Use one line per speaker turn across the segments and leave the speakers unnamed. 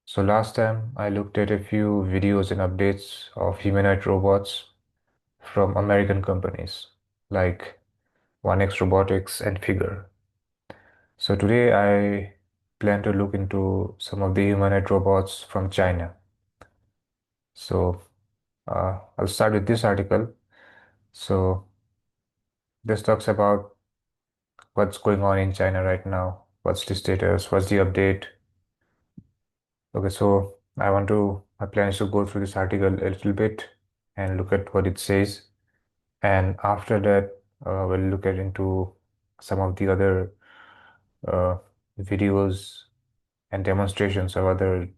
So last time I looked at a few videos and updates of humanoid robots from American companies like 1X Robotics and Figure. So today I plan to look into some of the humanoid robots from China. So I'll start with this article. So this talks about what's going on in China right now. What's the status? What's the update? Okay, so my plan is to go through this article a little bit and look at what it says. And after that, we'll look at into some of the other uh, videos and demonstrations of other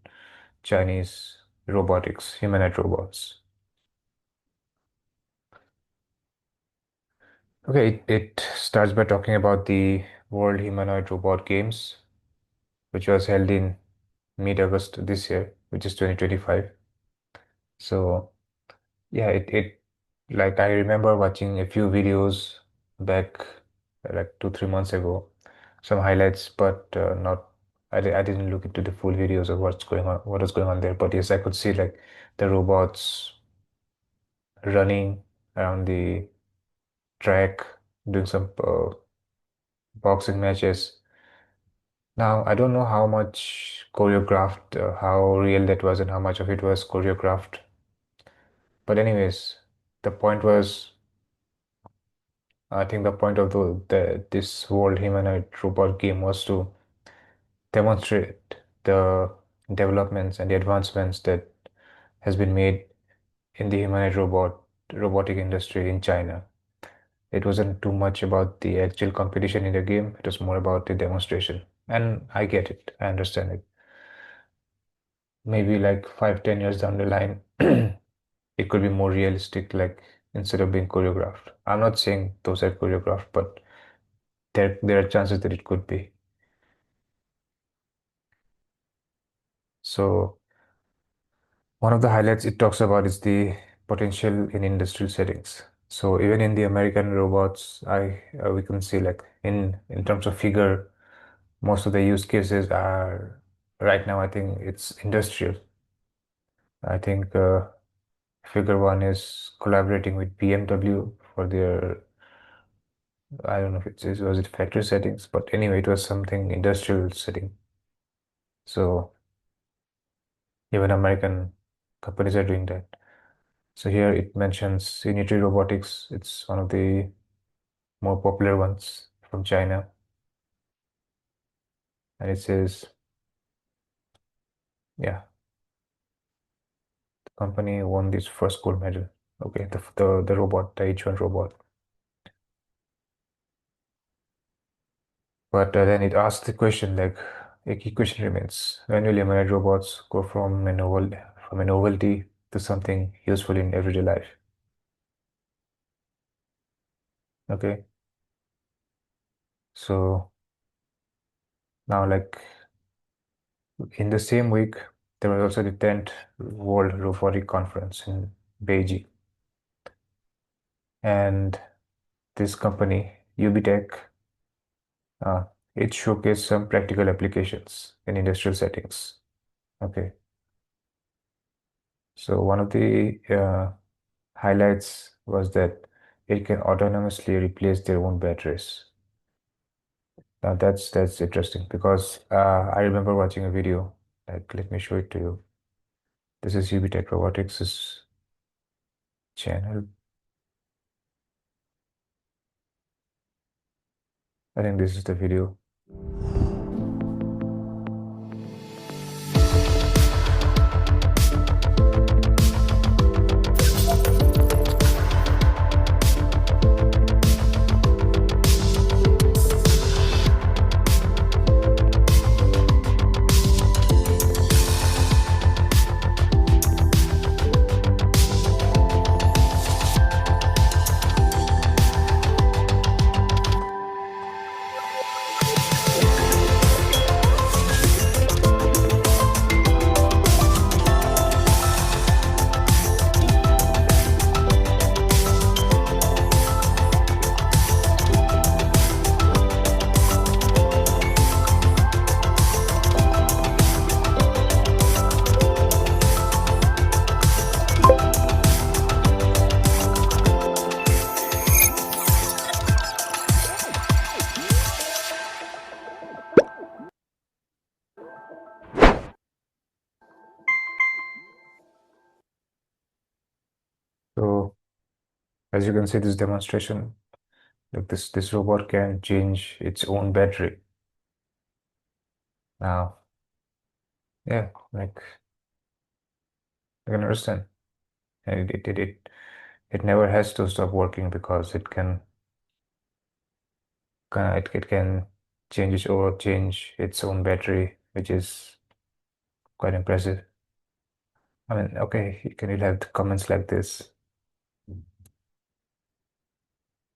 Chinese robotics, humanoid robots. Okay, it starts by talking about the World Humanoid Robot Games, which was held in mid-August this year, which is 2025. So yeah, it like I remember watching a few videos back like 2, 3 months ago, some highlights, but not I didn't look into the full videos of what was going on there. But yes, I could see like the robots running around the track, doing some boxing matches. Now, I don't know how much choreographed, how real that was, and how much of it was choreographed. But anyways, the point was I think the point of this World Humanoid Robot game was to demonstrate the developments and the advancements that has been made in the humanoid robotic industry in China. It wasn't too much about the actual competition in the game, it was more about the demonstration. And I get it, I understand it. Maybe like 5, 10 years down the line, it could be more realistic, like instead of being choreographed. I'm not saying those are choreographed, but there are chances that it could be. So one of the highlights it talks about is the potential in industrial settings. So even in the American robots, we can see like in terms of figure, most of the use cases are right now. I think it's industrial. I think Figure One is collaborating with BMW for their. I don't know if was it factory settings, but anyway, it was something industrial setting. So even American companies are doing that. So here it mentions Unity Robotics. It's one of the more popular ones from China. And it says, yeah, the company won this first gold medal. Okay, the robot, the H1 robot. But then it asks the question, like a key question remains: when will humanoid robots go from a novelty to something useful in everyday life? Okay, so now like in the same week, there was also the 10th World Robotic Conference in Beijing. And this company, UBTech, uh, it showcased some practical applications in industrial settings. Okay, so one of the highlights was that it can autonomously replace their own batteries. Now that's interesting because I remember watching a video. Like, let me show it to you. This is UBTech Robotics' channel. I think this is the video. As you can see, this demonstration, like this robot can change its own battery. Now, yeah, like I can understand. And it never has to stop working because it can change its own battery, which is quite impressive. I mean, okay, you can have the comments like this,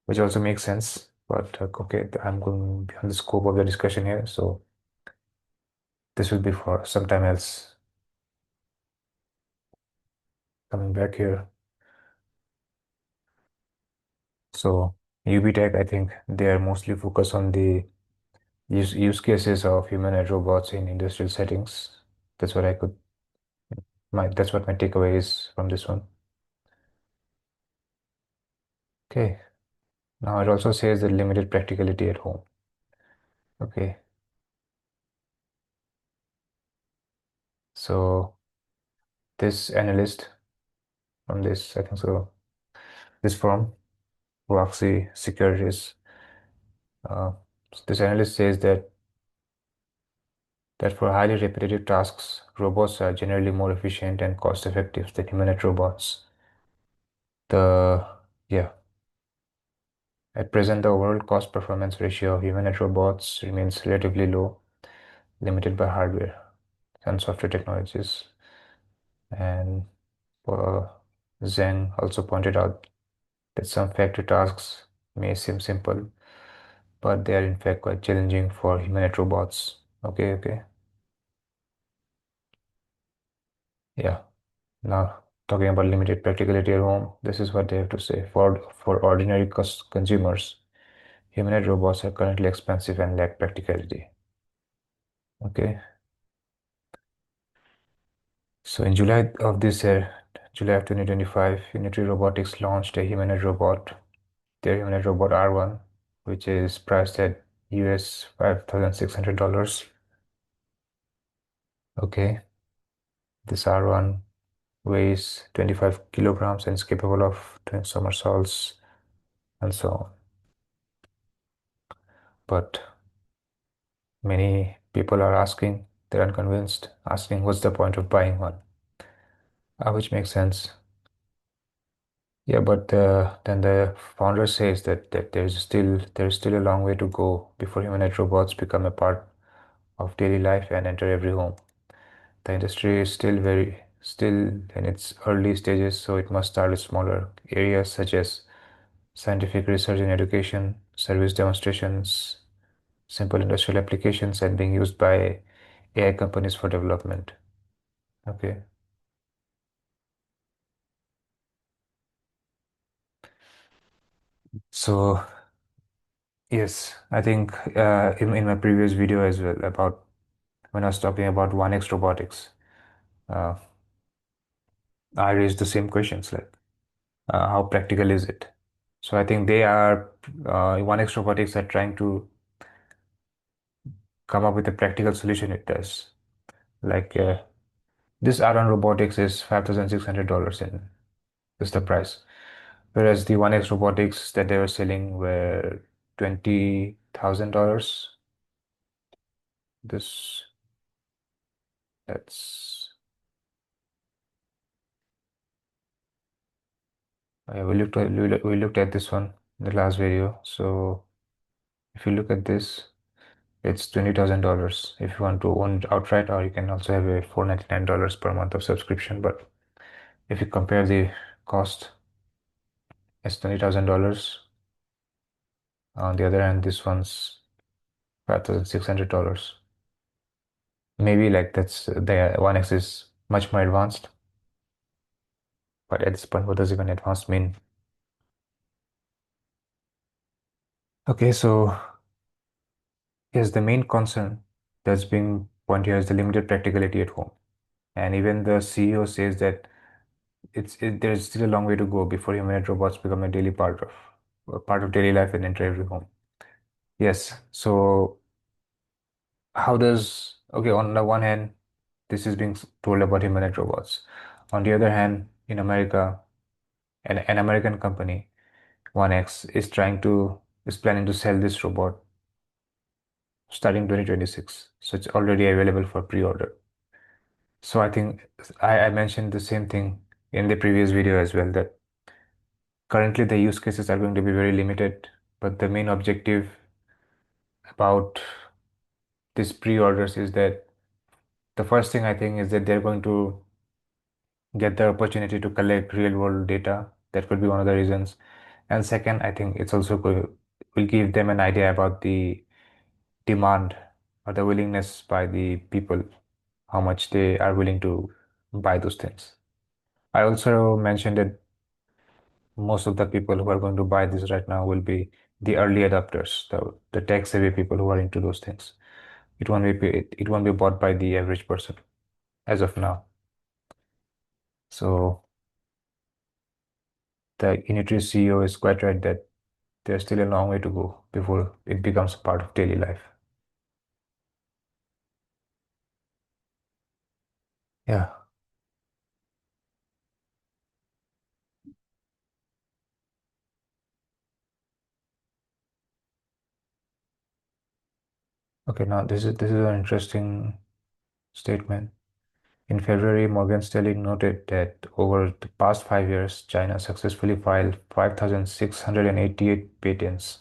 which also makes sense. But okay, I'm going beyond the scope of the discussion here, so this will be for some time else. Coming back here, so UB Tech, I think they are mostly focused on the use cases of humanoid robots in industrial settings. That's what I could that's what my takeaway is from this one. Okay, now it also says the limited practicality at home. Okay, so this analyst from this, I think so, this firm, Roxy Securities, uh, this analyst says that for highly repetitive tasks, robots are generally more efficient and cost effective than humanoid robots. The yeah, at present, the overall cost performance ratio of humanoid robots remains relatively low, limited by hardware and software technologies. And uh, Zhang also pointed out that some factory tasks may seem simple, but they are in fact quite challenging for humanoid robots. Okay, okay. Yeah. Now, talking about limited practicality at home, this is what they have to say. For ordinary consumers, humanoid robots are currently expensive and lack practicality. Okay. So in July of this year, July of 2025, Unity Robotics launched a humanoid robot, their humanoid robot R1, which is priced at US $5,600. Okay. This R1 weighs 25 kilograms and is capable of doing somersaults and so on. But many people are asking, they're unconvinced, asking what's the point of buying one? Which makes sense. Yeah, but then the founder says that there's still a long way to go before humanoid robots become a part of daily life and enter every home. The industry is still in its early stages, so it must start with smaller areas such as scientific research and education, service demonstrations, simple industrial applications, and being used by AI companies for development. Okay. So yes, I think in my previous video as well about when I was talking about 1X robotics, uh, I raised the same questions like how practical is it? So I think they are 1X robotics are trying to come up with a practical solution it does. Like this R1 robotics is $5,600 and is the price. Whereas the 1X robotics that they were selling were $20,000. This that's we looked at this one in the last video. So if you look at this, it's $20,000 if you want to own it outright, or you can also have a $499 per month of subscription. But if you compare the cost, it's $20,000. On the other hand, this one's $5,600. Maybe like that's the 1X is much more advanced, but at this point, what does even advanced mean? Okay, so here's the main concern that's being pointed here is the limited practicality at home. And even the CEO says that there's still a long way to go before humanoid robots become a part of daily life and enter every home. Yes. So how does okay, on the one hand, this is being told about humanoid robots. On the other hand, in America, an American company 1X is planning to sell this robot starting 2026. So it's already available for pre-order. So I think I mentioned the same thing in the previous video as well, that currently the use cases are going to be very limited, but the main objective about these pre-orders is that the first thing I think is that they're going to get the opportunity to collect real world data. That could be one of the reasons. And second, I think it's also will give them an idea about the demand or the willingness by the people, how much they are willing to buy those things. I also mentioned that most of the people who are going to buy this right now will be the early adopters, the tech savvy people who are into those things. It won't be bought by the average person as of now. So the Unity CEO is quite right that there's still a long way to go before it becomes a part of daily life. Yeah. Okay, now this is an interesting statement. In February, Morgan Stanley noted that over the past 5 years, China successfully filed 5,688 patents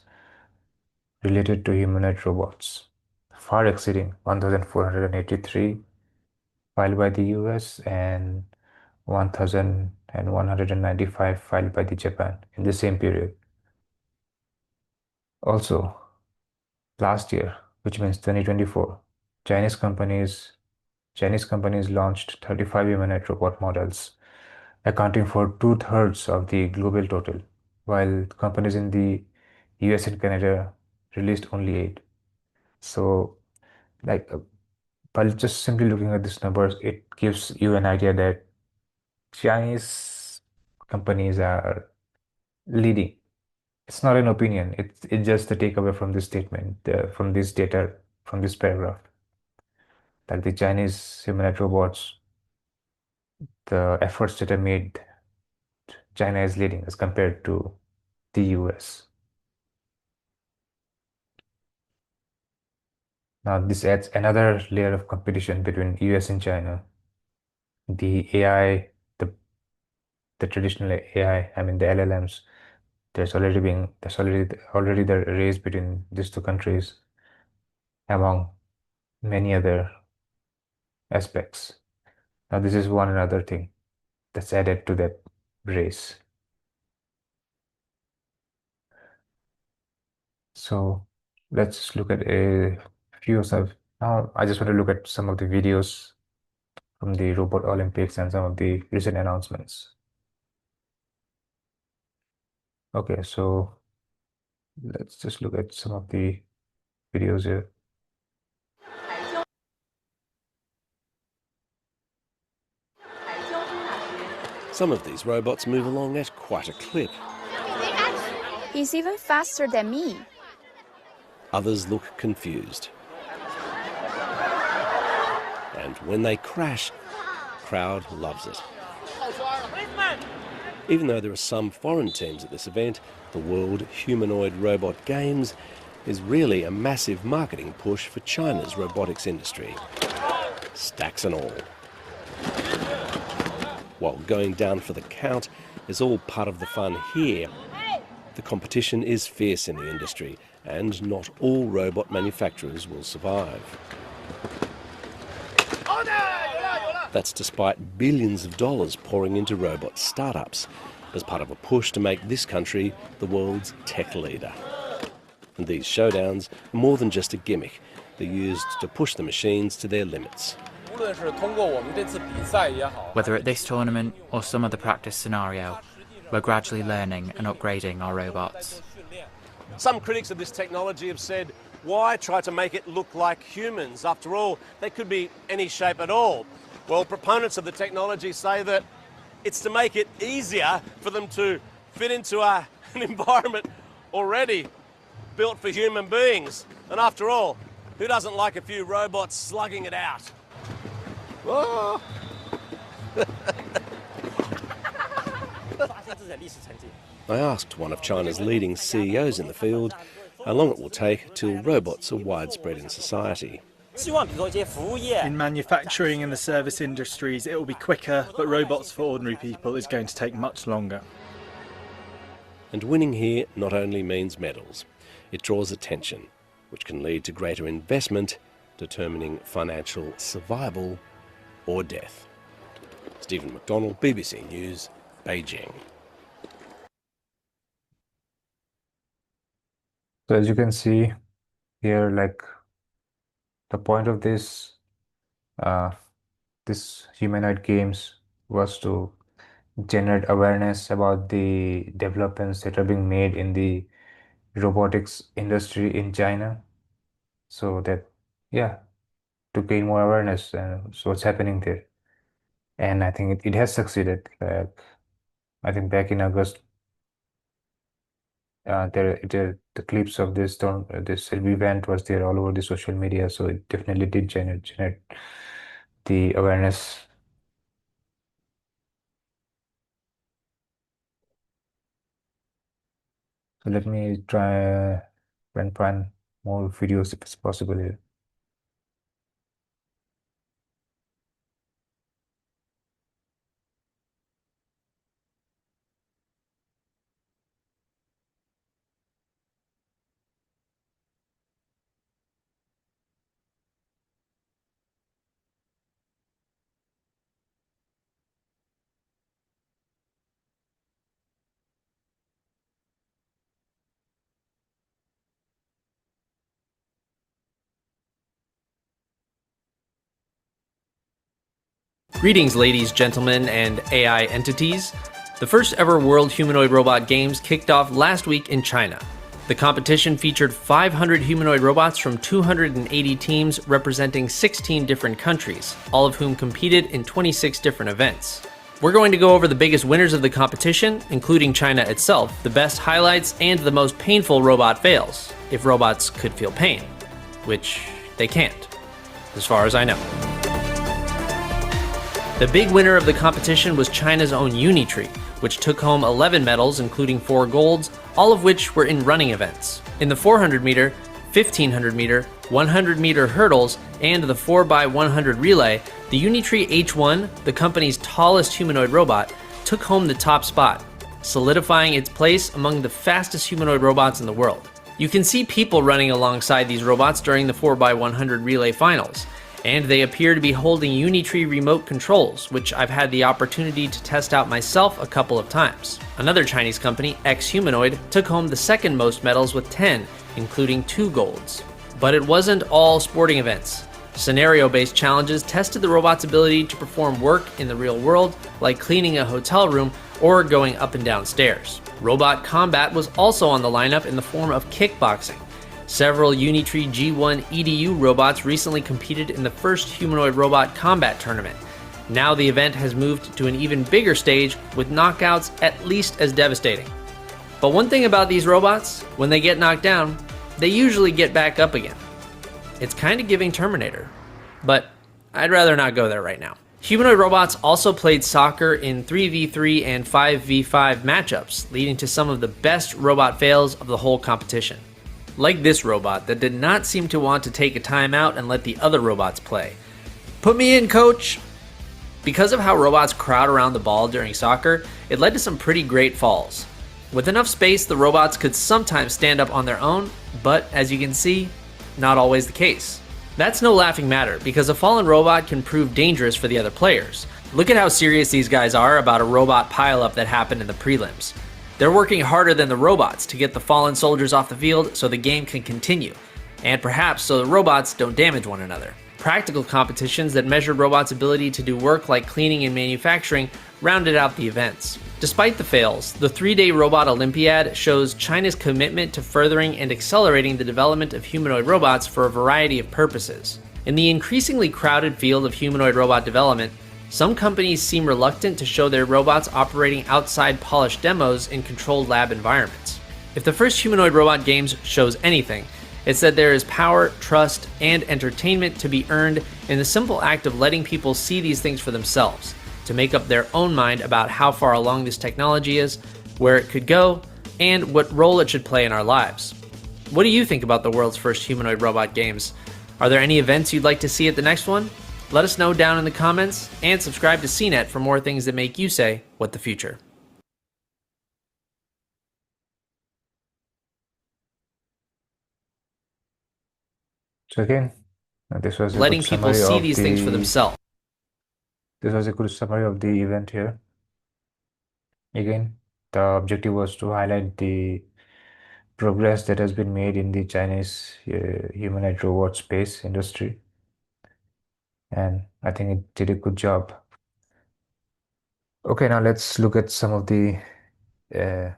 related to humanoid robots, far exceeding 1,483 filed by the US and 1,195 filed by the Japan in the same period. Also, last year, which means 2024, Chinese companies Chinese companies launched 35 humanoid robot models, accounting for two-thirds of the global total, while companies in the US and Canada released only eight. So, like, by just simply looking at these numbers, it gives you an idea that Chinese companies are leading. It's not an opinion. It's just the takeaway from this statement, from this data, from this paragraph. Like the Chinese humanoid robots, the efforts that are made, China is leading as compared to the US. Now, this adds another layer of competition between US and China. The AI, the the traditional AI, I mean the LLMs, there's already the race between these two countries among many other aspects. Now, this is one another thing that's added to that race. So let's look at a few of now. I just want to look at some of the videos from the Robot Olympics and some of the recent announcements. Okay, so let's just look at some of the videos here.
Some of these robots move along at quite a clip.
He's even faster than me.
Others look confused. And when they crash, the crowd loves it. Even though there are some foreign teams at this event, the World Humanoid Robot Games is really a massive marketing push for China's robotics industry. Stacks and all. While going down for the count is all part of the fun here, the competition is fierce in the industry, and not all robot manufacturers will survive. That's despite billions of dollars pouring into robot startups as part of a push to make this country the world's tech leader. And these showdowns are more than just a gimmick. They're used to push the machines to their limits.
Whether at this tournament or some other practice scenario, we're gradually learning and upgrading our robots.
Some critics of this technology have said, why try to make it look like humans? After all, they could be any shape at all. Well, proponents of the technology say that it's to make it easier for them to fit into an environment already built for human beings. And after all, who doesn't like a few robots slugging it out? Oh. I asked one of China's leading CEOs in the field how long it will take till robots are widespread in society.
In manufacturing and the service industries, it will be quicker, but robots for ordinary people is going to take much longer.
And winning here not only means medals, it draws attention, which can lead to greater investment, determining financial survival or death. Stephen McDonald, BBC News, Beijing.
So as you can see here, like the point of this humanoid games was to generate awareness about the developments that are being made in the robotics industry in China, so that, yeah, to gain more awareness and so what's happening there. And I think it has succeeded. Like, I think back in August, the clips of this event was there all over the social media, so it definitely did generate the awareness. So let me try and find more videos if it's possible here.
Greetings, ladies, gentlemen, and AI entities. The first ever World Humanoid Robot Games kicked off last week in China. The competition featured 500 humanoid robots from 280 teams representing 16 different countries, all of whom competed in 26 different events. We're going to go over the biggest winners of the competition, including China itself, the best highlights, and the most painful robot fails, if robots could feel pain, which they can't, as far as I know. The big winner of the competition was China's own Unitree, which took home 11 medals, including 4 golds, all of which were in running events. In the 400 meter, 1500 meter, 100 meter hurdles, and the 4x100 relay, the Unitree H1, the company's tallest humanoid robot, took home the top spot, solidifying its place among the fastest humanoid robots in the world. You can see people running alongside these robots during the 4x100 relay finals, and they appear to be holding Unitree remote controls, which I've had the opportunity to test out myself a couple of times. Another Chinese company, X Humanoid, took home the second most medals with 10, including 2 golds. But it wasn't all sporting events. Scenario-based challenges tested the robot's ability to perform work in the real world, like cleaning a hotel room or going up and down stairs. Robot combat was also on the lineup in the form of kickboxing. Several Unitree G1 EDU robots recently competed in the first humanoid robot combat tournament. Now the event has moved to an even bigger stage with knockouts at least as devastating. But one thing about these robots, when they get knocked down, they usually get back up again. It's kind of giving Terminator, but I'd rather not go there right now. Humanoid robots also played soccer in 3v3 and 5v5 matchups, leading to some of the best robot fails of the whole competition. Like this robot that did not seem to want to take a timeout and let the other robots play. Put me in, coach! Because of how robots crowd around the ball during soccer, it led to some pretty great falls. With enough space, the robots could sometimes stand up on their own, but as you can see, not always the case. That's no laughing matter, because a fallen robot can prove dangerous for the other players. Look at how serious these guys are about a robot pileup that happened in the prelims. They're working harder than the robots to get the fallen soldiers off the field so the game can continue, and perhaps so the robots don't damage one another. Practical competitions that measured robots' ability to do work like cleaning and manufacturing rounded out the events. Despite the fails, the 3-day Robot Olympiad shows China's commitment to furthering and accelerating the development of humanoid robots for a variety of purposes. In the increasingly crowded field of humanoid robot development, some companies seem reluctant to show their robots operating outside polished demos in controlled lab environments. If the first humanoid robot games shows anything, it's that there is power, trust, and entertainment to be earned in the simple act of letting people see these things for themselves, to make up their own mind about how far along this technology is, where it could go, and what role it should play in our lives. What do you think about the world's first humanoid robot games? Are there any events you'd like to see at the next one? Let us know down in the comments, and subscribe to CNET for more things that make you say, what the future.
So again, this was a
Letting
good
people
summary
see
of
these things for
the
themselves.
this was a good summary of the event here. Again, the objective was to highlight the progress that has been made in the Chinese humanoid robot space industry, and I think it did a good job. Okay, now let's look at some of the uh,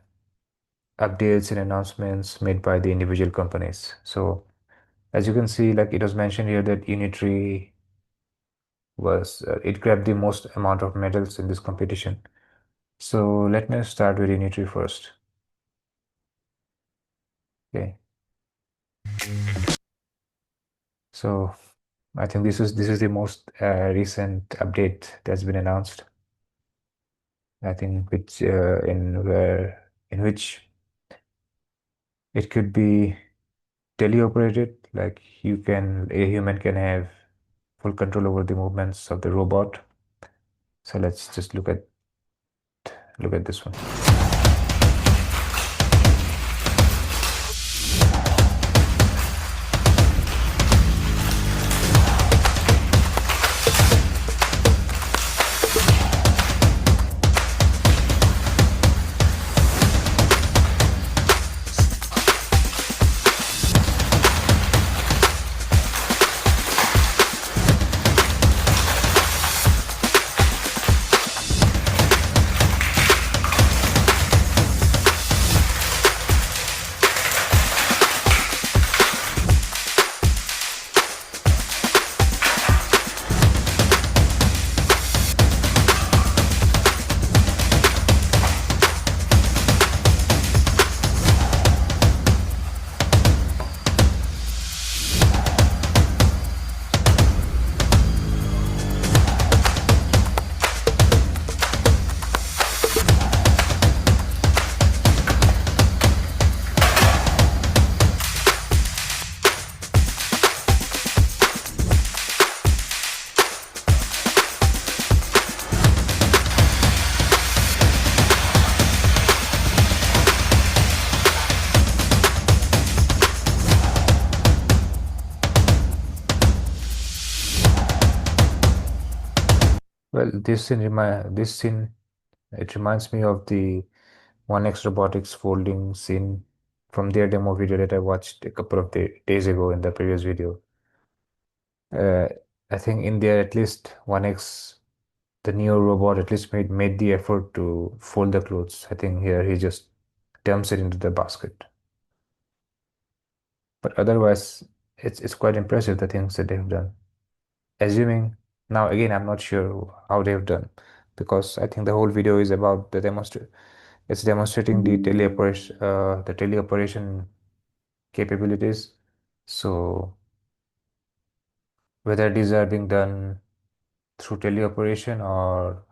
updates and announcements made by the individual companies. So as you can see, like it was mentioned here that Unitree was it grabbed the most amount of medals in this competition. So let me start with Unitree first. Okay, so I think this is the most recent update that's been announced. I think which in which it could be teleoperated, like a human can have full control over the movements of the robot. So let's just look at this one. Well, this scene it reminds me of the 1X Robotics folding scene from their demo video that I watched a couple of days ago in the previous video. Uh, I think in there at least 1X, the Neo robot at least made the effort to fold the clothes. I think here he just dumps it into the basket. But otherwise, it's quite impressive the things that they've done. Assuming now again, I'm not sure how they've done because I think the whole video is about the demonstrate. It's demonstrating the teleoperation capabilities. So whether these are being done through teleoperation or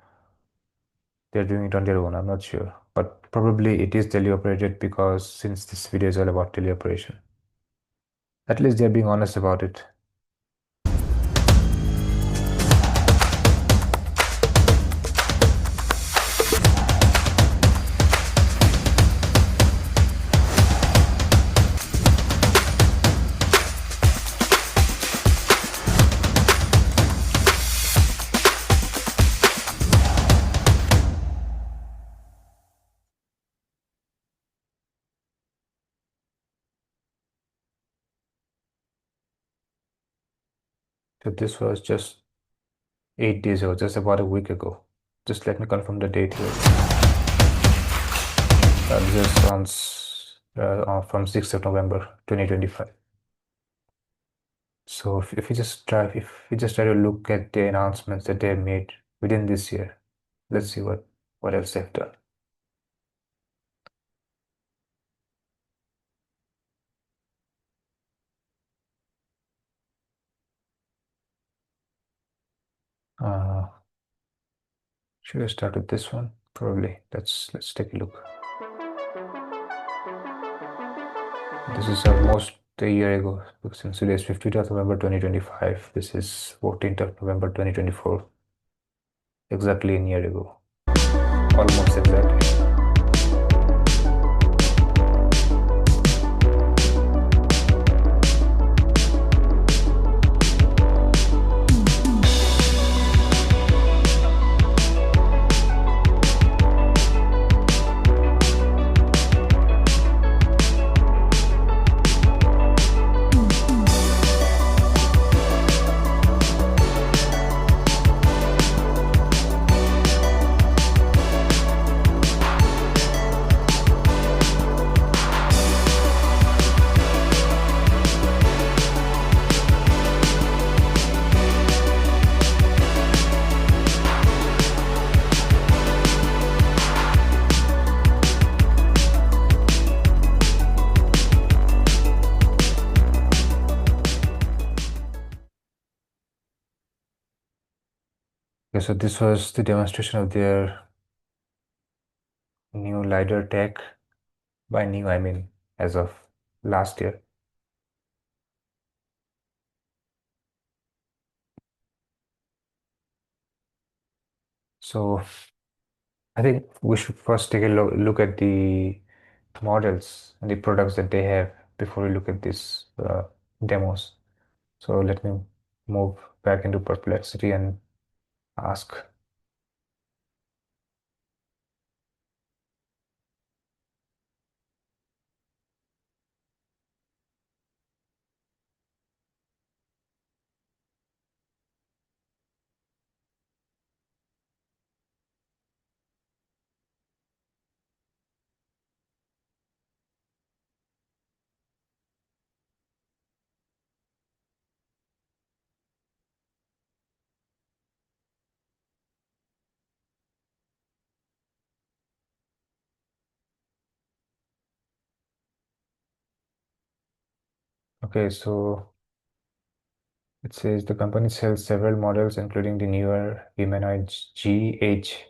they're doing it on their own, I'm not sure. But probably it is teleoperated because since this video is all about teleoperation. At least they're being honest about it. So this was just 8 days ago, just about a week ago. Just let me confirm the date here. This is from 6th of November 2025. So if we just try to look at the announcements that they have made within this year, let's see what else they've done. Uh, should I start with this one? Probably. Let's take a look. This is almost a year ago since today is 15th of November 2025. This is 14th of November 2024. Exactly a year ago. Almost exactly. Okay, so this was the demonstration of their new LiDAR tech. By new, I mean as of last year. So I think we should first take a look at the models and the products that they have before we look at these demos. So let me move back into Perplexity and ask. Okay, so it says the company sells several models, including the newer humanoid G, H,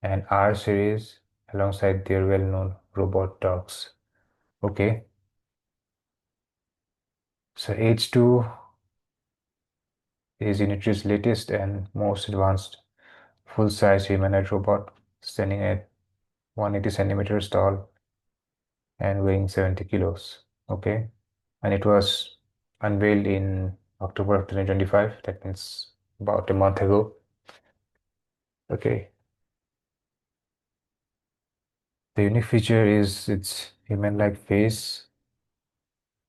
and R series, alongside their well-known robot dogs. Okay, so H2 is Unity's latest and most advanced full-size humanoid robot, standing at 180 centimeters tall and weighing 70 kilos. Okay, and it was unveiled in October of 2025. That means about a month ago. Okay, the unique feature is its human-like face.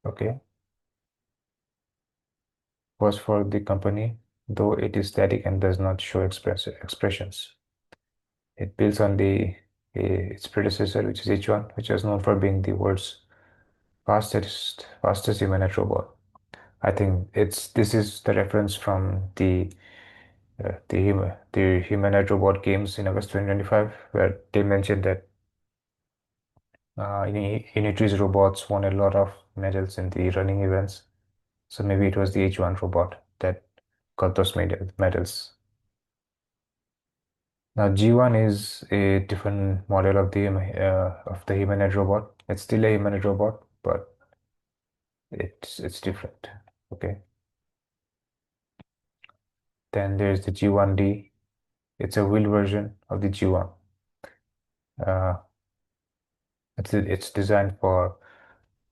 Okay, was for the company, though it is static and does not show expressions. It builds on its predecessor, which is H1, which was known for being the world's fastest humanoid robot. I think this is the reference from the humanoid robot games in August 2025, where they mentioned that Unity's robots won a lot of medals in the running events. So maybe it was the H1 robot that got those medals. Now G1 is a different model of the humanoid robot. It's still a humanoid robot, but it's different. Okay. Then there's the G1D. It's a wheeled version of the G1. Uh, it's designed for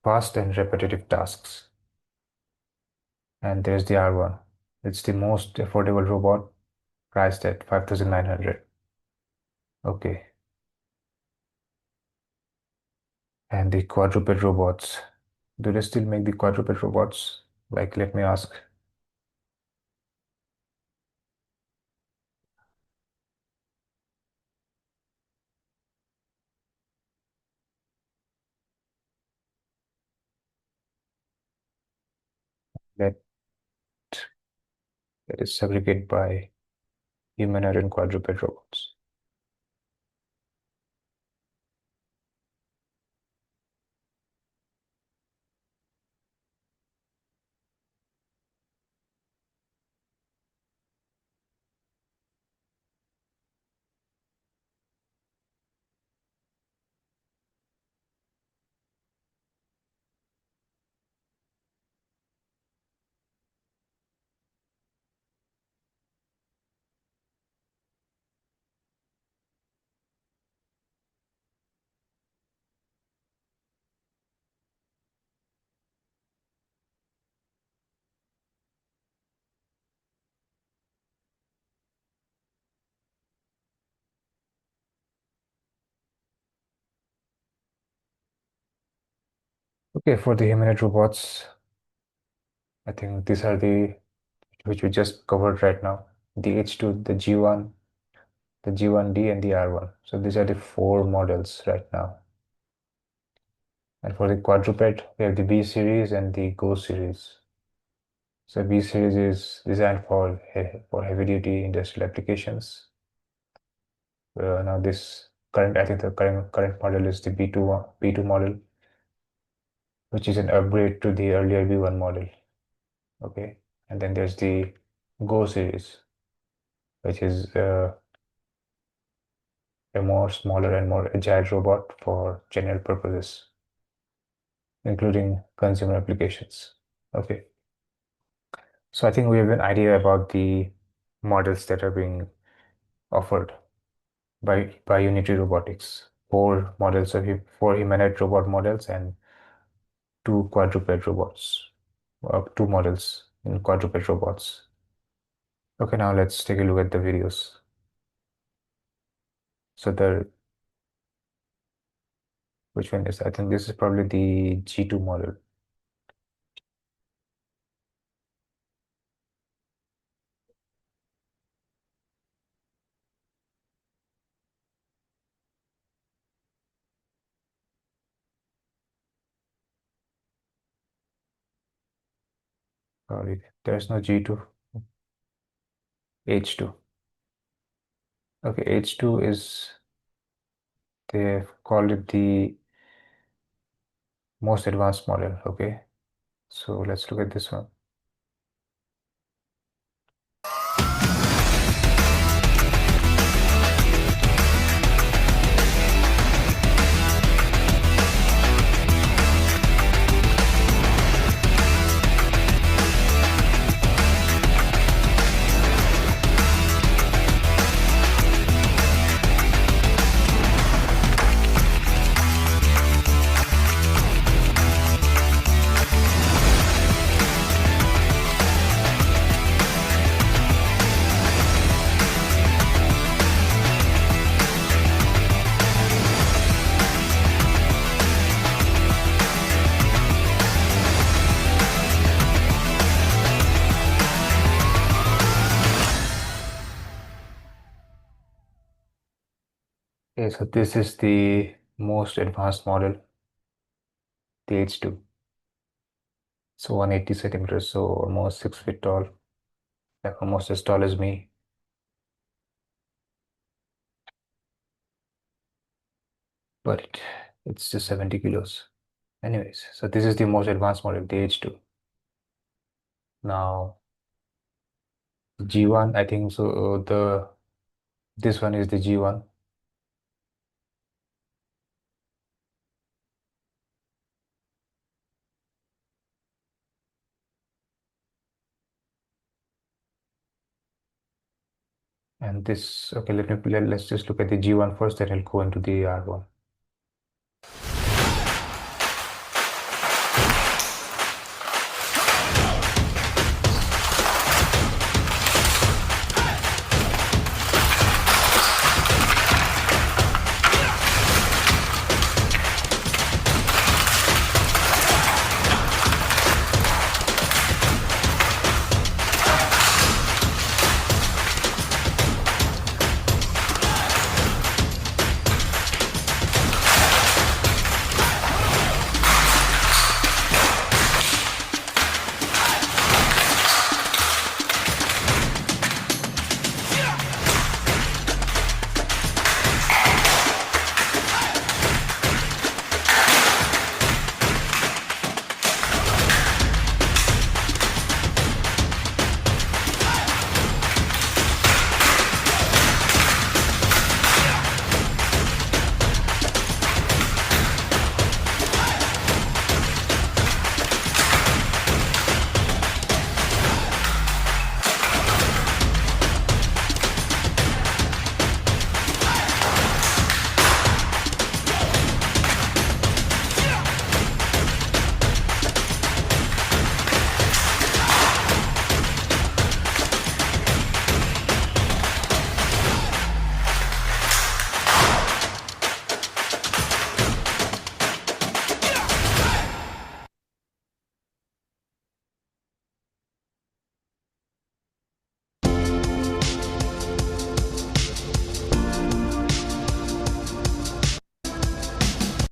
fast and repetitive tasks. And there's the R1. It's the most affordable robot, priced at 5,900. Okay. And the quadruped robots. Do they still make the quadruped robots? Like, let me ask. That that is segregated by humanoid and quadruped robots. Okay, for the humanoid robots, I think these are the which we just covered right now. The H2, the G1, the G1D, and the R1. So these are the four models right now. And for the quadruped, we have the B series and the Go series. So B series is designed for heavy duty industrial applications. Now this current, I think the current model is the B2 model, which is an upgrade to the earlier B1 model. Okay, and then there's the Go series, which is a more smaller and more agile robot for general purposes, including consumer applications. Okay, so I think we have an idea about the models that are being offered by Unity Robotics. Four humanoid robot models and two quadruped robots. Two models in quadruped robots. Okay, now let's take a look at the videos. So which one is? I think this is probably the G2 model. Sorry, there's no G2. H2. Okay, H2 is, they've called it the most advanced model. Okay, so let's look at this one. Okay, so this is the most advanced model, the H2. So 180 centimeters, so almost 6 feet tall, like almost as tall as me. But it's just 70 kilos. Anyways, so this is the most advanced model, the H2. Now, G1, I think so. This one is the G1. And this, okay, let's just look at the G1 first, then I'll go into the R1.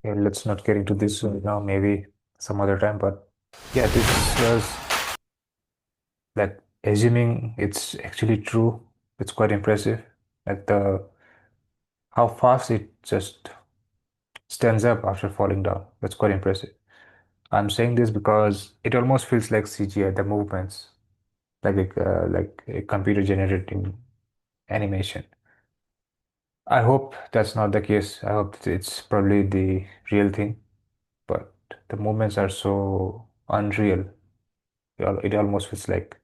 Yeah, let's not get into this now, maybe some other time. But yeah, this was like assuming it's actually true. It's quite impressive. Like the how fast it just stands up after falling down. That's quite impressive. I'm saying this because it almost feels like CGI, the movements, like a computer generated animation. I hope that's not the case. I hope it's probably the real thing, but the movements are so unreal. It almost feels like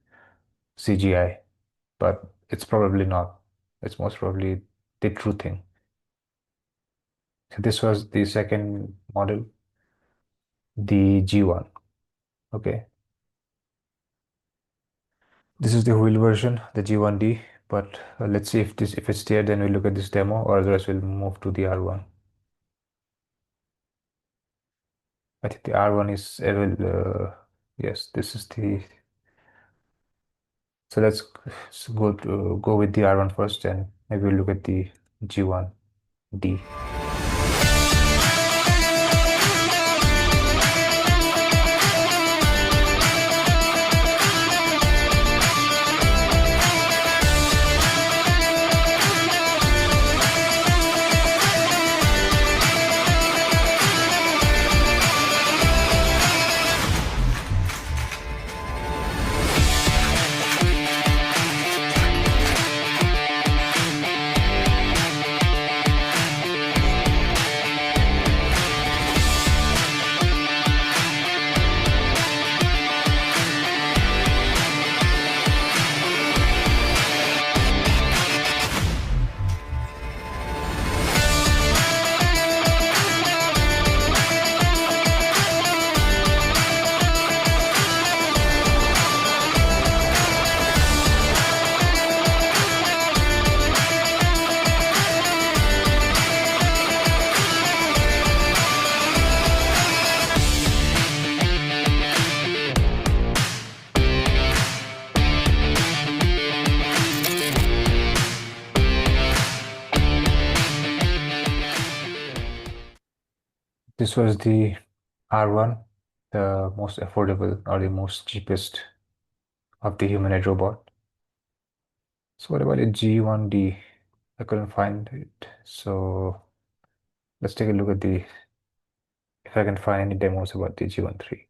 CGI, but it's probably not. It's most probably the true thing. So this was the second model, the G1. Okay. This is the wheel version, the G1D, but let's see if it's there, then we'll look at this demo, or otherwise we'll move to the R1. I think the R1 is yes, this is the so let's go with the R1 first, and maybe we'll look at the G1D. This was the R1, the most affordable or the most cheapest of the humanoid robot. So what about the G1D? I couldn't find it. So let's take a look at the if I can find any demos about the G13.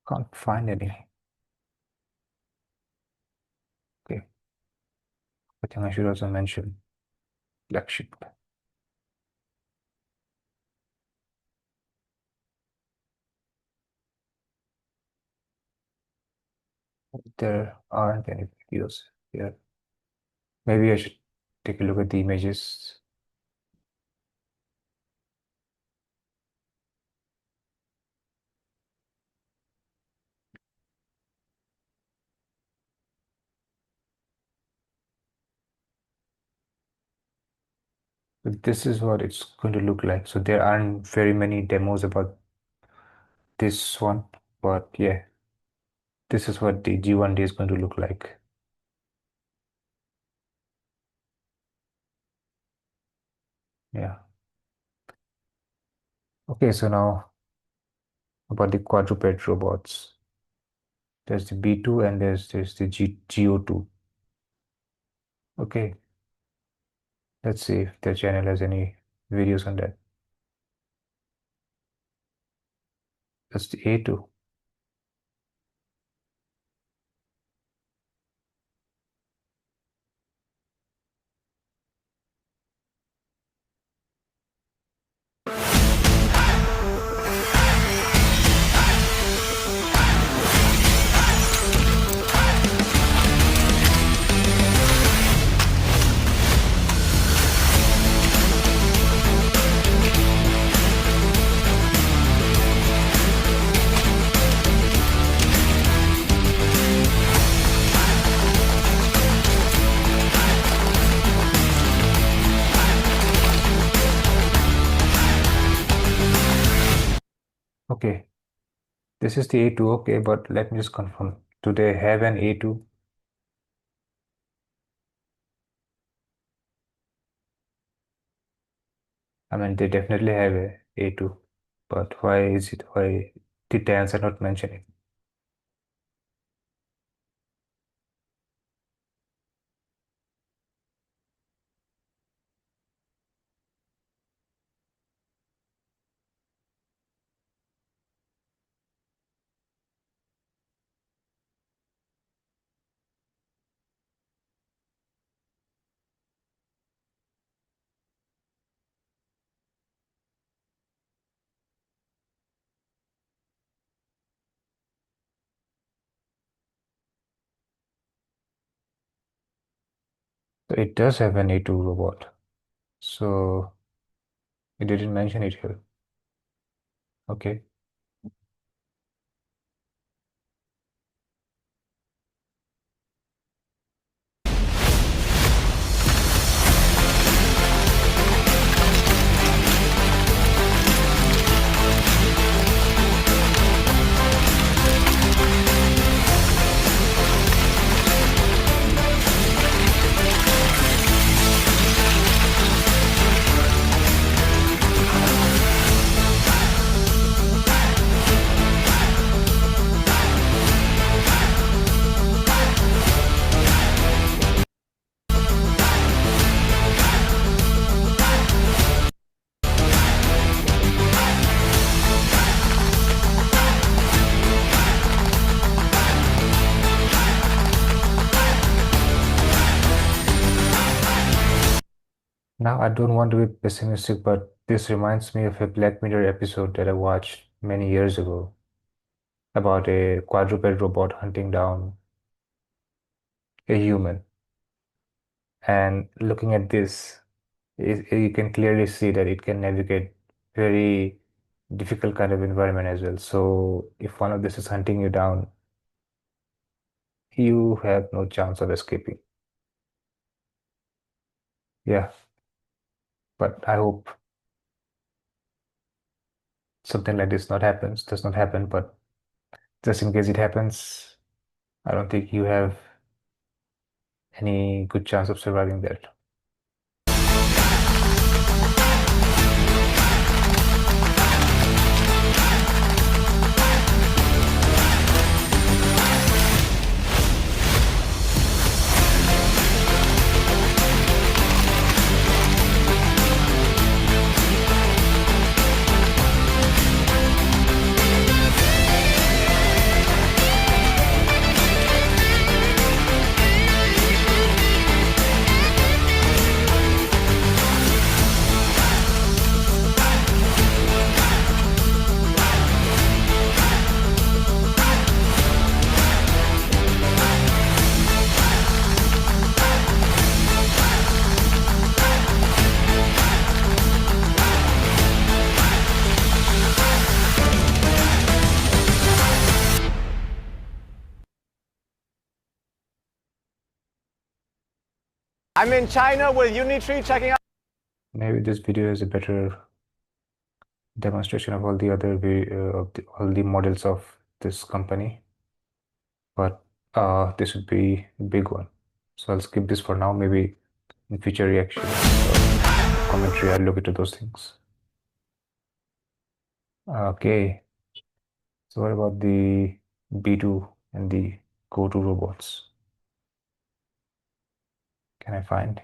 Can't find any. Okay, I think I should also mention black sheep. There aren't any videos here. Maybe I should take a look at the images. But this is what it's going to look like. So there aren't very many demos about this one, but yeah, this is what the G1D is going to look like. Yeah. Okay, so now about the quadruped robots. There's the B2 and there's the GO2. Okay, let's see if the channel has any videos on that. That's the A2. Okay, this is the A2. Okay, but let me just confirm. Do they have an A2? I mean, they definitely have a A2, but why the Titans are not mentioning? So it does have an A2 robot. So it didn't mention it here. Okay. Now, I don't want to be pessimistic, but this reminds me of a Black Mirror episode that I watched many years ago about a quadruped robot hunting down a human. And looking at this, you can clearly see that it can navigate very difficult kind of environment as well. So if one of this is hunting you down, you have no chance of escaping. Yeah, but I hope something like this does not happen, but just in case it happens, I don't think you have any good chance of surviving that.
I'm in China with Unitree checking out.
Maybe this video is a better demonstration of all the other all the models of this company, but this would be a big one. So I'll skip this for now. Maybe in future reactions or commentary, I'll look into those things. Okay, so what about the B2 and the Go2 robots? Can I find?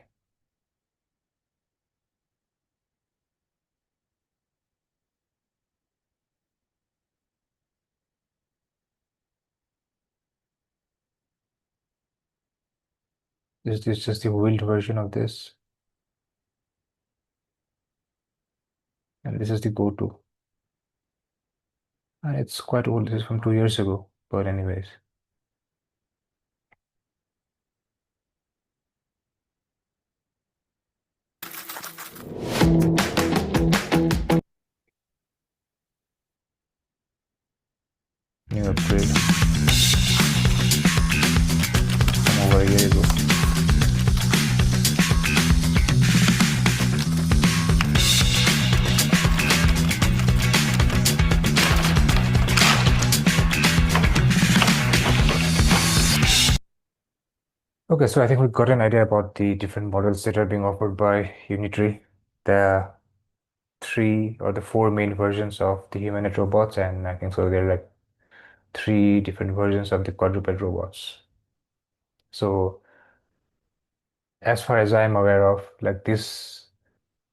Is this just the wheeled version of this? And this is the Go2. And it's quite old. This is from 2 years ago. But anyways. New upgrade from over a year ago. Okay, so I think we got an idea about the different models that are being offered by Unitree. The three or the four main versions of the humanoid robots, and I think so there are like three different versions of the quadruped robots. So as far as I'm aware of, like this,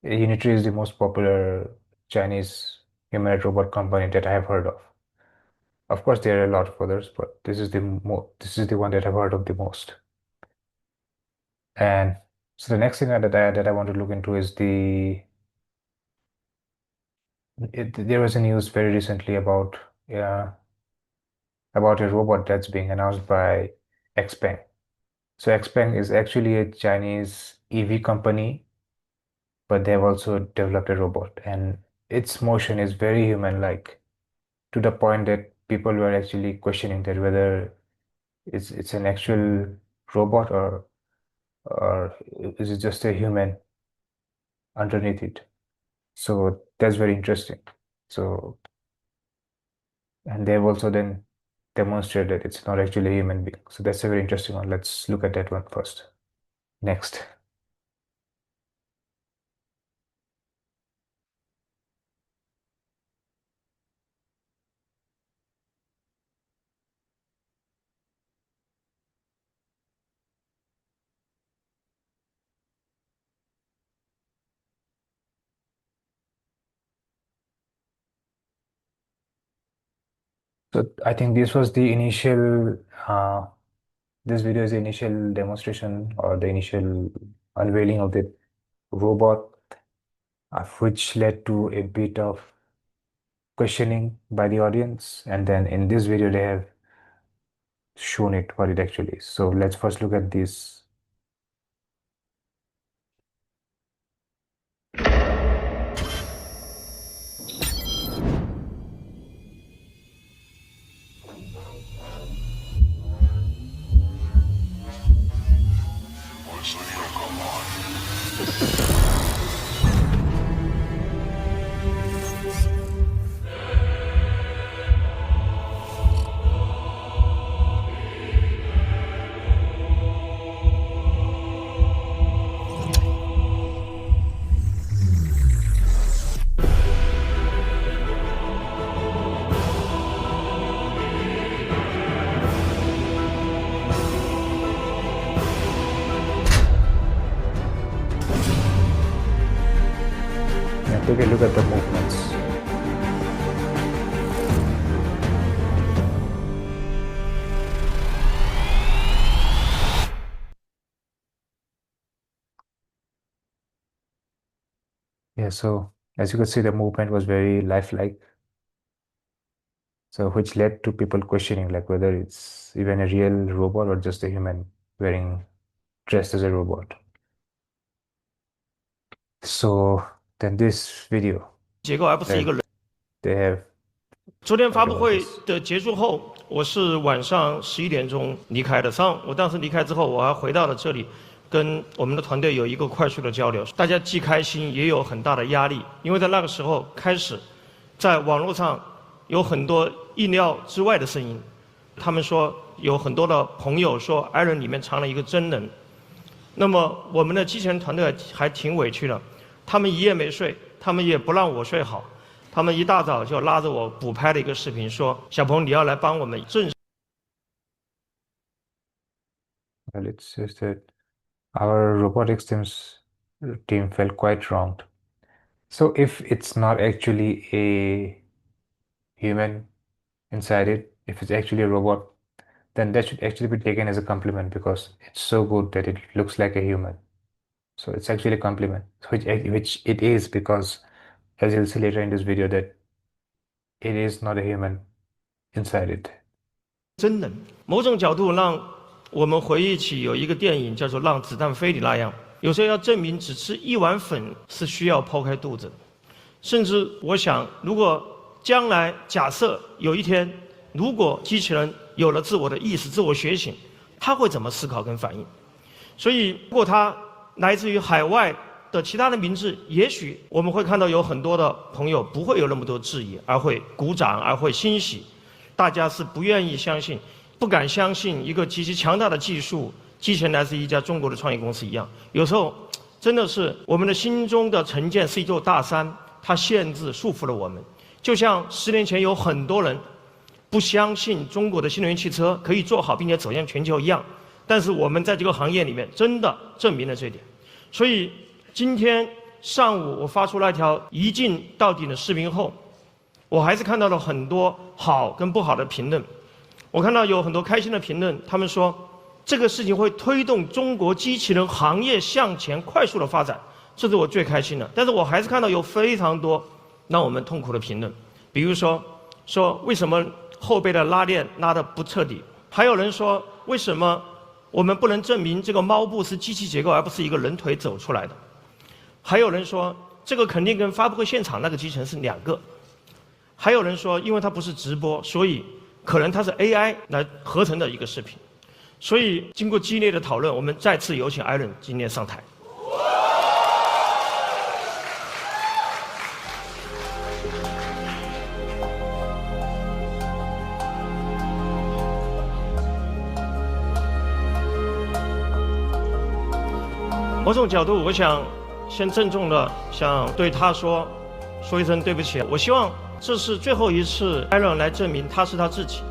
Unitree is the most popular Chinese humanoid robot company that I have heard of. Of course, there are a lot of others, but this is the one that I've heard of the most. And so the next thing that I want to look into is there was a news very recently uh, about a robot that's being announced by XPeng. So XPeng is actually a Chinese EV company, but they have also developed a robot, and its motion is very human-like to the point that people were actually questioning that whether it's an actual robot or is it just a human underneath it. So that's very interesting. So and they've also then demonstrated that it's not actually a human being. So that's a very interesting one. Let's look at that one first. Next. So I think this was the initial, this video is the initial demonstration or the initial unveiling of the robot, which led to a bit of questioning by the audience. And then in this video, they have shown it what it actually is. So let's first look at this. And take a look at the movements. Yeah, so as you can see, the movement was very lifelike. So which led to people questioning like whether it's even a real robot or just a human wearing dressed as a robot. So then this video
结构，而不是一个
that
人。
they have
昨天发布
talked about
会
this.
的结束后，我是晚上11点钟离开的。我当时离开之后，我还回到了这里，跟我们的团队有一个快速的交流。大家既开心，也有很大的压力，因为在那个时候开始，在网络上有很多意料之外的声音。他们说有很多的朋友说艾伦里面藏了一个真人。那么我们的机器人团队还挺委屈的，他们一夜没睡，他们也不让我睡好。 他们一大早就拉着我补拍了一个视频，说：“小鹏，你要来帮我们证实。”
Well, it's just that our robotics team felt quite wronged. So if it's not actually a human inside it, if it's actually a robot, then that should actually be taken as a compliment because it's so good that it looks like a human. So it's actually a compliment, which it is because as you'll see later in this video that it is not a human inside it.
真人，某种角度让我们回忆起有一个电影叫做《让子弹飞》里那样，有时候要证明只吃一碗粉是需要剖开肚子的。甚至我想，如果将来假设有一天，如果机器人有了自我的意识、自我觉醒，它会怎么思考跟反应？所以，如果它来自于海外的其他的名字，也许我们会看到有很多的朋友不会有那么多质疑，而会鼓掌，而会欣喜。大家是不愿意相信、不敢相信一个极其强大的技术机器人来自一家中国的创业公司一样。有时候真的是我们的心中的成见是一座大山，它限制束缚了我们。就像10年前有很多人不相信中国的新能源汽车可以做好并且走向全球一样，但是我们在这个行业里面真的证明了这一点。所以今天上午我发出了一条一镜到底的视频后，我还是看到了很多好跟不好的评论。我看到有很多开心的评论，他们说这个事情会推动中国机器人行业向前快速的发展，这是我最开心的。但是我还是看到有非常多让我们痛苦的评论，比如说为什么后背的拉链拉得不彻底，还有人说为什么我们不能证明这个猫步是机器结构而不是一个人腿走出来的，还有人说这个肯定跟发布会现场那个机器人是两个，还有人说因为它不是直播，所以可能它是 AI 来合成的一个视频。所以经过激烈的讨论，我们再次有请艾伦今天上台。某种角度，我想先郑重的想对他说一声对不起。我希望这是最后一次艾伦来证明他是他自己，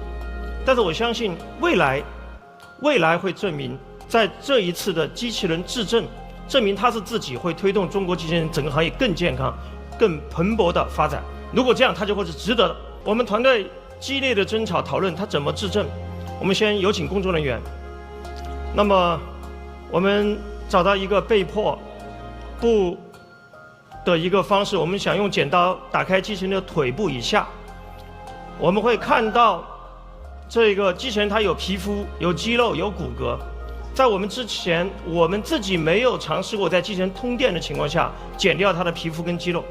但是我相信未来会证明，在这一次的机器人质证，证明他是自己会推动中国机器人整个行业更健康、更蓬勃的发展。如果这样，他就会是值得的。我们团队激烈的争吵讨论他怎么质证。我们先有请工作人员。那么我们找到一个被迫不的一个方式，我们想用剪刀打开机器人的腿部以下，我们会看到这个机器人它有皮肤、有肌肉、有骨骼。在我们之前，我们自己没有尝试过在机器人通电的情况下剪掉它的皮肤跟肌肉。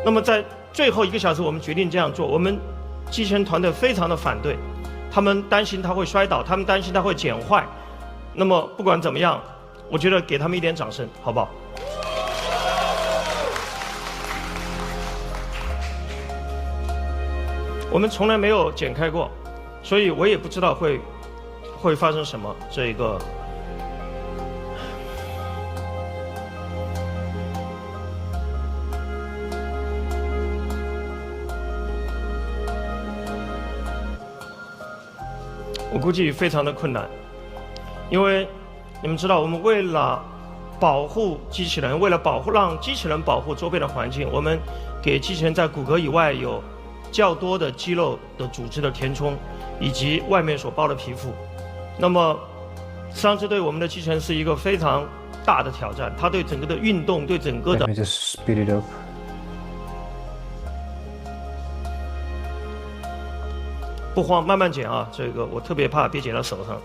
那么在最后1个小时，我们决定这样做。我们机器人团队非常的反对，他们担心它会摔倒，他们担心它会剪坏。那么不管怎么样，我觉得给他们一点掌声，好不好？我们从来没有剪开过，所以我也不知道会发生什么。这个我估计非常的困难，因为你们知道，我们为了保护机器人，为了让机器人保护周边的环境，我们给机器人在骨骼以外有较多的肌肉的组织的填充，以及外面所包的皮肤。那么，实际上这对我们的机器人是一个非常大的挑战，它对整个的运动，对整个的
Let me just speed it up.
不慌，慢慢剪啊，这个我特别怕别剪到手上。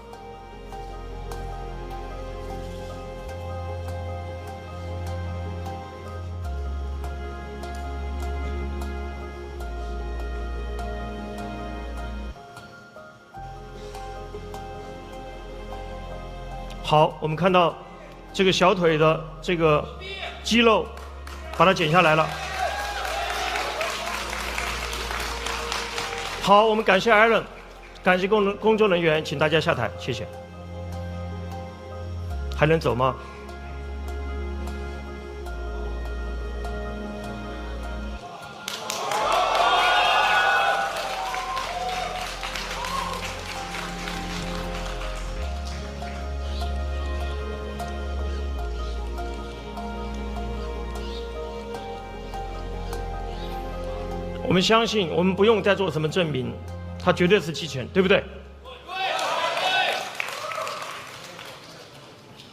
好，我们看到这个小腿的这个肌肉，把它剪下来了。好，我们感谢 Alan， 感谢工作人员，请大家下台，谢谢。还能走吗？我们相信，我们不用再做什么证明，它绝对是机器人，对不对？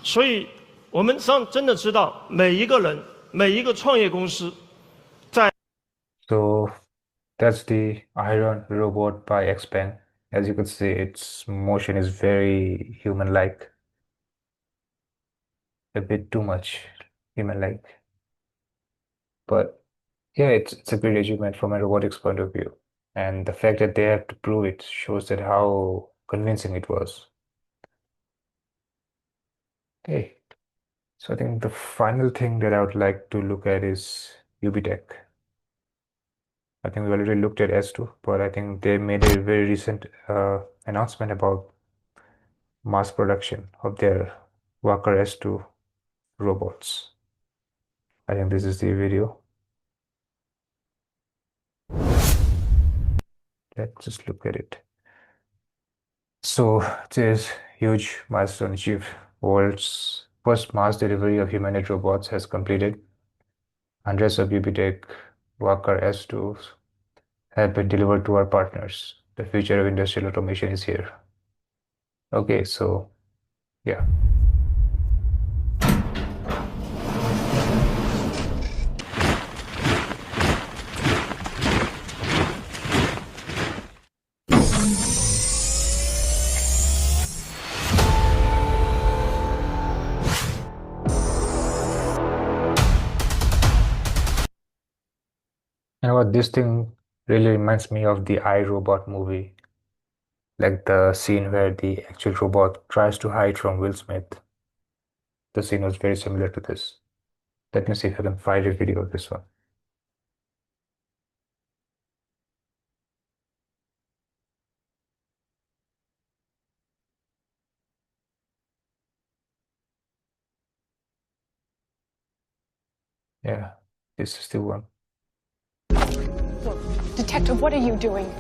所以，我们实际上真的知道，每一个人、每一个创业公司，在
So that's the Iron Robot by Xpeng. As you could see, its motion is very human-like, a bit too much human-like. But yeah, it's a great achievement from a robotics point of view. And the fact that they have to prove it shows that how convincing it was. Okay, so I think the final thing that I would like to look at is UBTech. I think we already looked at S2, but I think they made a very recent announcement about mass production of their Walker S2 robots. I think this is the video. Let's just look at it. So this huge milestone achieved. World's first mass delivery of humanoid robots has completed. Hundreds of UBTech Walker S2s have been delivered to our partners. The future of industrial automation is here. Okay, so yeah. You know what, this thing really reminds me of the I, Robot movie. Like the scene where the actual robot tries to hide from Will Smith. The scene was very similar to this. Let me see if I can find a video of this one. Yeah, this is the one.
Detective, what are you doing?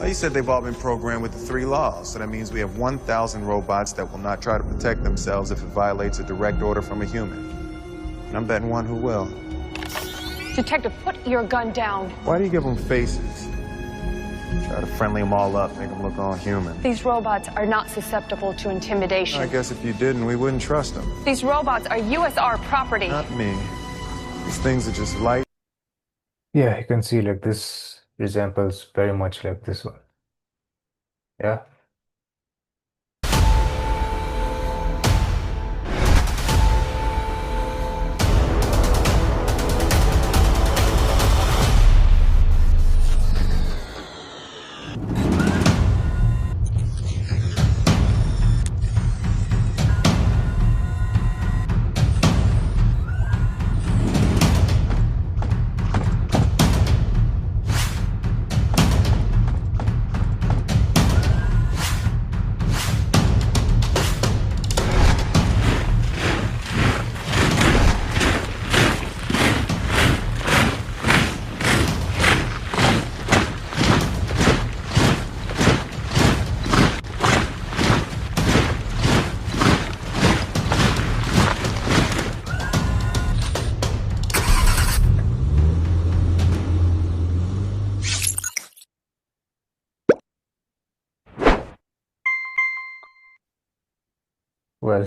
You said they've all been programmed with the 3 laws, so that means we have 1,000 robots that will not try to protect themselves if it violates a direct order from a human. And I'm betting one who will.
Detective, put your gun down.
Why do you give them faces? Try to friendly them all up, make them look all human.
These robots are not susceptible to intimidation.
I guess if you didn't, we wouldn't trust them.
These robots are USR property.
Not me. These things are just light.
Yeah, you can see like this resembles very much like this one. Yeah. Well,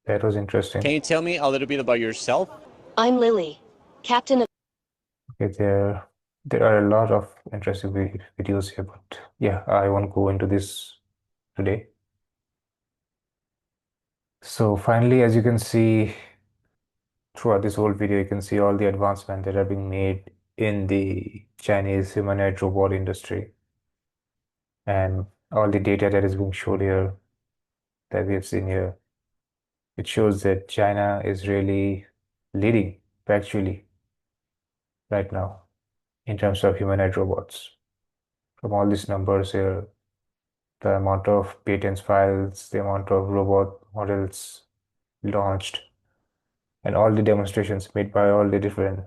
that was interesting.
Can you tell me a little bit about yourself?
I'm Lily, captain of...
Okay, there are a lot of interesting videos here, but yeah, I won't go into this today. So finally, as you can see throughout this whole video, you can see all the advancements that are being made in the Chinese humanoid robot industry and all the data that is being showed here that we have seen here. It shows that China is really leading factually right now in terms of humanoid robots. From all these numbers here, the amount of patents files, the amount of robot models launched, and all the demonstrations made by all the different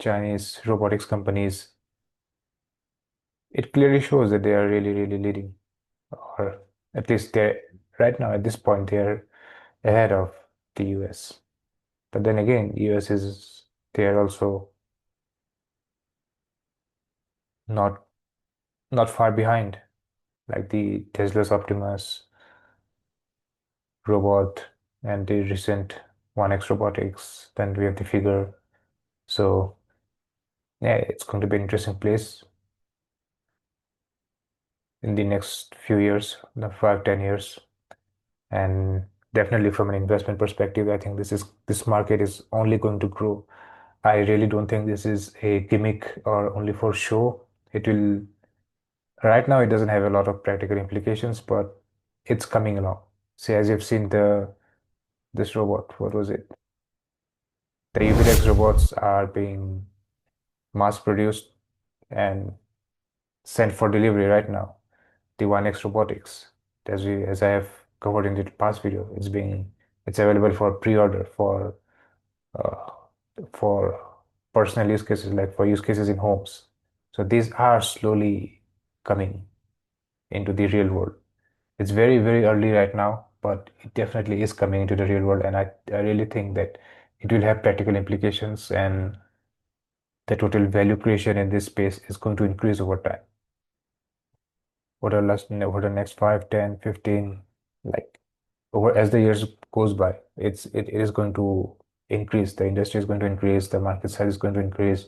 Chinese robotics companies, it clearly shows that they are really, really leading, or at least they're right now at this point they're ahead of the US. But then again, US is they are also not far behind, like the Tesla's Optimus robot and the recent 1X robotics. Then we have the figure. So yeah, it's going to be an interesting place in the next few years, the 5-10 years. And definitely from an investment perspective, I think this market is only going to grow. I really don't think this is a gimmick or only for show. It will right now it doesn't have a lot of practical implications, but it's coming along. See, as you've seen this robot, what was it? The UVX robots are being mass produced and sent for delivery right now. The 1X robotics, as I have covered in the past video, it's available for pre-order uh, for personal use cases, like for use cases in homes. So these are slowly coming into the real world. It's very, very early right now, but it definitely is coming into the real world, and I really think that it will have practical implications, and the total value creation in this space is going to increase over time. Over the next 5, 10, 15, like over as the years goes by, it is going to increase. The industry is going to increase, the market size is going to increase,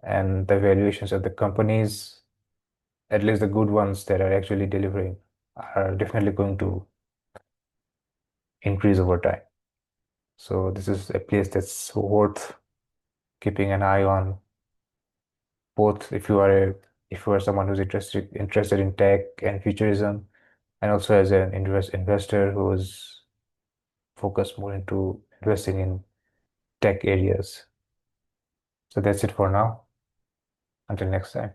and the valuations of the companies, at least the good ones that are actually delivering, are definitely going to increase over time. So this is a place that's worth keeping an eye on, both if you are someone who's interested in tech and futurism, and also as an investor who's focused more into investing in tech areas. So that's it for now. Until next time.